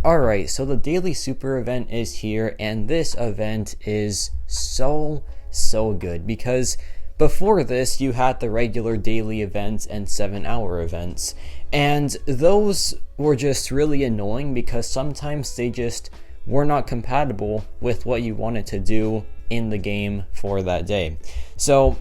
Alright, so the daily super event is here, and this event is so good because before this you had the regular daily events and 7-hour events, and those were just really annoying because sometimes they just were not compatible with what you wanted to do in the game for that day. So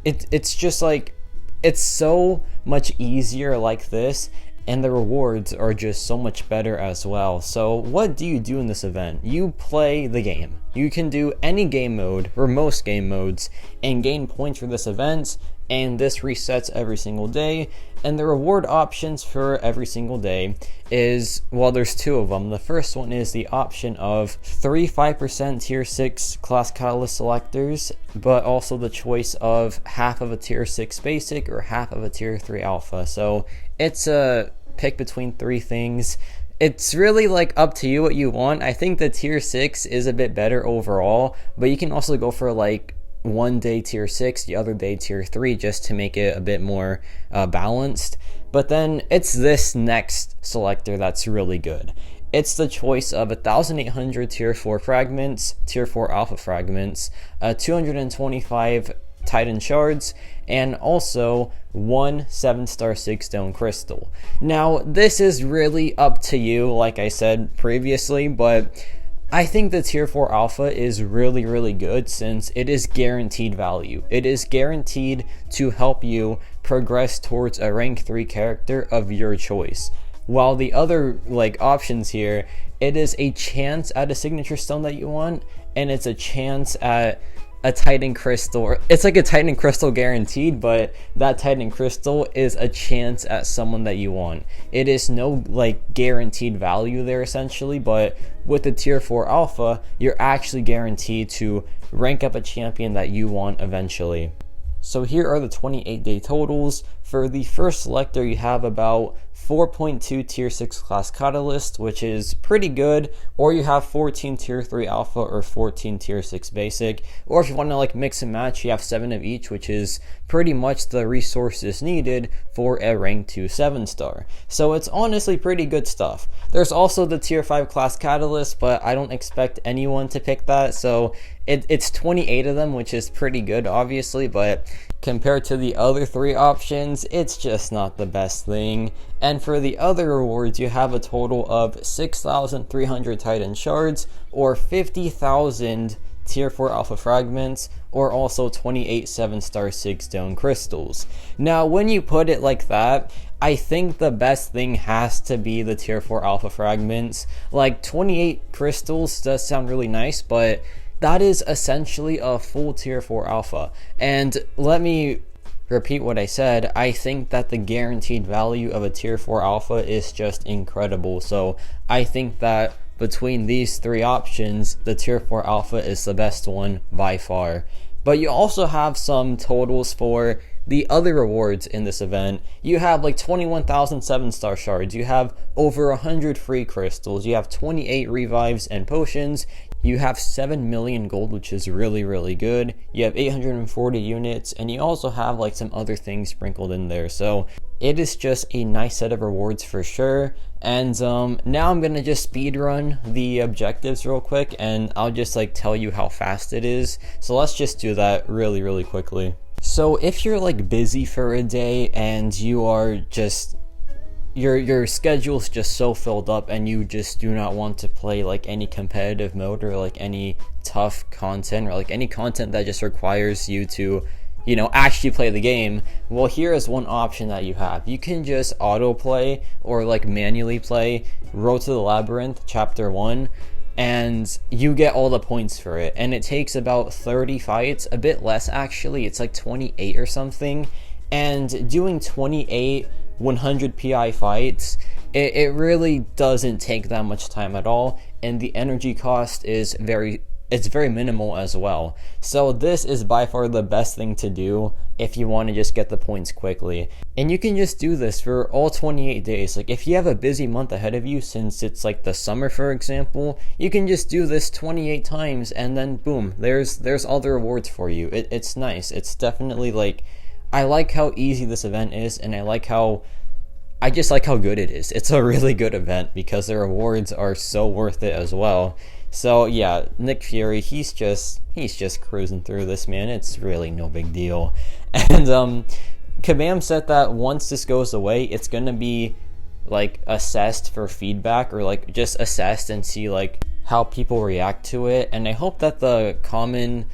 it's just like, it's so much easier like this, and the rewards are just so much better as well. So what do you do in this event? You play the game. You can do any game mode, or most game modes, and gain points for this event, and this resets every single day. And the reward options for every single day is, well, there's two of them. The first one is the option of 3 5% tier 6 class catalyst selectors, but also the choice of half of a tier 6 basic or half of a tier 3 alpha. So it's a pick between three things. It's really like up to you what you want. I think the tier 6 is a bit better overall, but you can also go for like one day tier 6, the other day tier 3, just to make it a bit more balanced. But then it's this next selector that's really good. It's the choice of 1,800 tier 4 fragments, tier 4 alpha fragments, 225 Titan shards, and also one 7-star 6-stone crystal. Now, this is really up to you, like I said previously, but I think the tier 4 alpha is really good since it is guaranteed value. It is guaranteed to help you progress towards a rank 3 character of your choice. While the other options here, it is a chance at a signature stone that you want, and it's a chance at a Titan crystal. It's like a Titan crystal guaranteed, but that Titan crystal is a chance at someone that you want. It is no guaranteed value there essentially, but with the tier 4 alpha, you're actually guaranteed to rank up a champion that you want eventually. So here are the 28-day totals. For the first selector, you have about 4.2 tier 6 class catalyst, which is pretty good, or you have 14 tier 3 alpha or 14 tier 6 basic, or if you want to mix and match, you have 7 of each, which is pretty much the resources needed for a rank 2 7-star. So it's honestly pretty good stuff. There's also the tier 5 class catalyst, but I don't expect anyone to pick that, so it's 28 of them, which is pretty good obviously, but compared to the other three options, it's just not the best thing. And for the other rewards, you have a total of 6,300 Titan shards, or 50,000 tier 4 alpha fragments, or also 28 7-star 6-stone crystals. Now, when you put it like that, I think the best thing has to be the tier 4 alpha fragments. 28 crystals does sound really nice, but that is essentially a full tier 4 alpha. And let me repeat what I said. I think that the guaranteed value of a tier 4 alpha is just incredible. So I think that between these three options, the tier 4 alpha is the best one by far. But you also have some totals for the other rewards in this event. You have 21,000 7-star shards, you have over 100 free crystals, you have 28 revives and potions, you have 7 million gold, which is really good, you have 840 units, and you also have some other things sprinkled in there. So it is just a nice set of rewards for sure. And now I'm gonna just speed run the objectives real quick, and I'll just tell you how fast it is. So let's just do that really quickly. So if you're busy for a day and you are just your schedule's just so filled up and you just do not want to play any competitive mode or any tough content or any content that just requires you to actually play the game, well, here is one option that you have. You can just autoplay or manually play Road to the Labyrinth Chapter 1, and you get all the points for it, and it takes about 30 fights, a bit less actually, it's 28 or something. And doing 28 100 PI fights, it really doesn't take that much time at all, and the energy cost is very minimal as well. So this is by far the best thing to do if you want to just get the points quickly. And you can just do this for all 28 days. If you have a busy month ahead of you, since it's the summer for example, you can just do this 28 times and then boom, there's all the rewards for you. It's nice. It's definitely I like how easy this event is, and I like how I just like how good it is. It's a really good event because the rewards are so worth it as well. So yeah, Nick Fury, he's just cruising through this, man. It's really no big deal. And Kabam said that once this goes away, it's gonna be like assessed for feedback, or like just assessed and see like how people react to it. And I hope that the common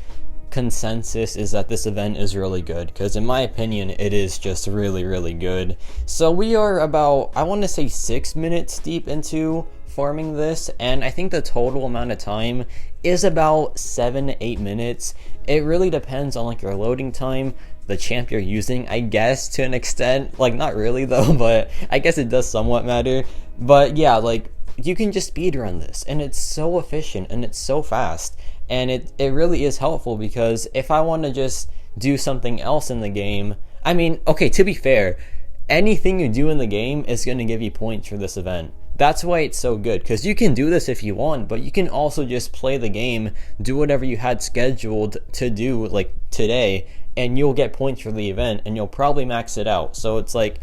consensus is that this event is really good, because in my opinion it is just really good. So we are about, I want to say, 6 minutes deep into farming this, and I think the total amount of time is about 7 to 8 minutes. It really depends on like your loading time, the champ you're using, I guess, to an extent. Like, not really though, but I guess it does somewhat matter. But yeah, like, you can just speedrun this, and it's so efficient and it's so fast, and it really is helpful, because if I want to just do something else in the game, I mean, okay, to be fair, anything you do in the game is going to give you points for this event. That's why it's so good, because you can do this if you want, but you can also just play the game, do whatever you had scheduled to do like today, and you'll get points for the event, and you'll probably max it out. So it's like,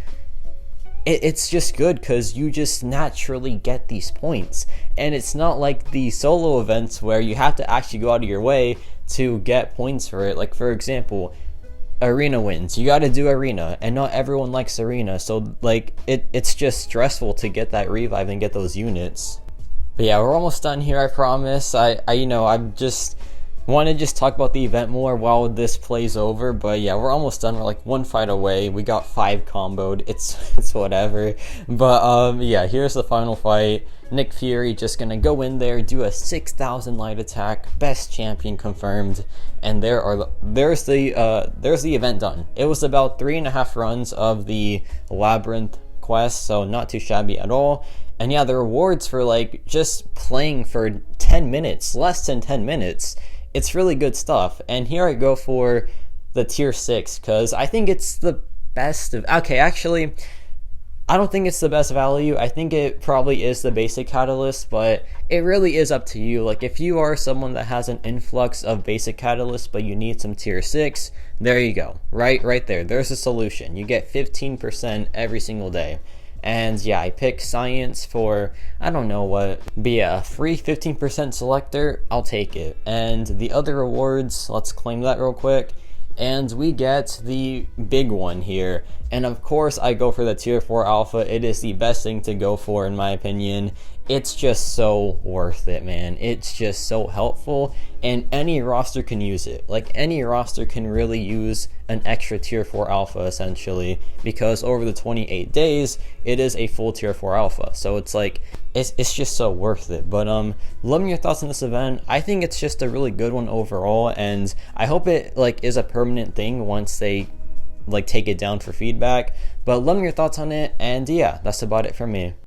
it's just good because you just naturally get these points. And it's not like the solo events where you have to actually go out of your way to get points for it. Like, for example, arena wins, you got to do arena, and not everyone likes arena, so like it's just stressful to get that revive and get those units. But yeah, we're almost done here, I promise. I'm just want to just talk about the event more while this plays over, but yeah, we're almost done. We're like one fight away. We got 5 comboed. It's whatever. But yeah, here's the final fight. Nick Fury just gonna go in there, do a 6,000 light attack, best champion confirmed, and there's the event done. It was about 3.5 runs of the labyrinth quest, so not too shabby at all. And yeah, the rewards for like just playing for 10 minutes, less than 10 minutes, it's really good stuff. And here I go for the tier 6, because I think it's the best of, okay, actually, I don't think it's the best value. I think it probably is the basic catalyst, but it really is up to you. Like, if you are someone that has an influx of basic catalyst, but you need some tier 6, there you go. Right there. There's a solution. You get 15% every single day. And yeah, I picked science for, I don't know what, but yeah, a free 15% selector, I'll take it. And the other rewards, let's claim that real quick. And we get the big one here. And of course, I go for the tier 4 alpha. It is the best thing to go for, in my opinion. It's just so worth it, man. It's just so helpful, and any roster can use it. Like, any roster can really use an extra tier 4 alpha, essentially, because over the 28 days, it is a full tier 4 alpha. So it's like, it's just so worth it. But love me your thoughts on this event. I think it's just a really good one overall, and I hope it like is a permanent thing once they like take it down for feedback. But let me know your thoughts on it, and yeah, that's about it from me.